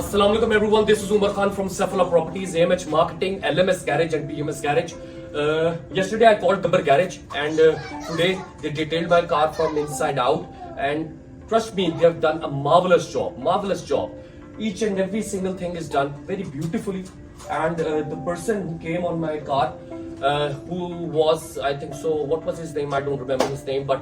Assalamu alaikum everyone, this is Omar Khan from Safala Properties, AMH Marketing, LMS Garage and PMS Garage. Yesterday I called Gabbar Garage and today they detailed my car from inside out, and trust me, they have done a marvelous job. Each and every single thing is done very beautifully, and the person who came on my car, who was, I think so, what was his name, I don't remember his name, but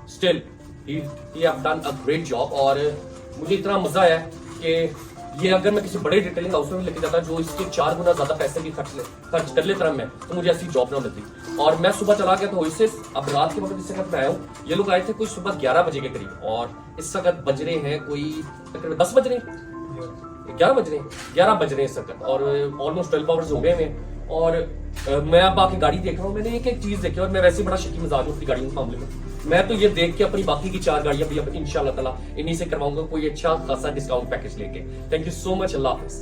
still he have done a great job. और मुझे इतना मजा आया कि ये अगर मैं किसी बड़े डिटेलिंग हाउस में लेके जाता जो इसके 4 गुना ज्यादा पैसे भी खर्च कर लेता मैं, तो मुझे ऐसी जॉब ना मिलती। और मैं सुबह चला गया तो इससे अब रात के वक्त इस वक्त मैं आया हूँ, ये लोग आए थे कोई सुबह 11 बजे के करीब, और इस वक्त बज रहे हैं कोई तकरीबन 10 बज रहे हैं, 11 बज रहे हैं इस वक्त, और ऑलमोस्ट 12 आवर्स हो गए हैं। और मैं अब आके गाड़ी देख रहा हूँ, मैंने एक चीज देखी, और मैं वैसे बड़ा शकी मिजाज हूँ अपनी गाड़ियों के मामले में। मैं तो ये देख के अपनी बाकी की 4 गाड़ियां भी अब इंशाल्लाह ताला इन्हीं से करवाऊंगा कोई अच्छा खासा डिस्काउंट पैकेज लेके। Thank you so much, Allah Hafiz.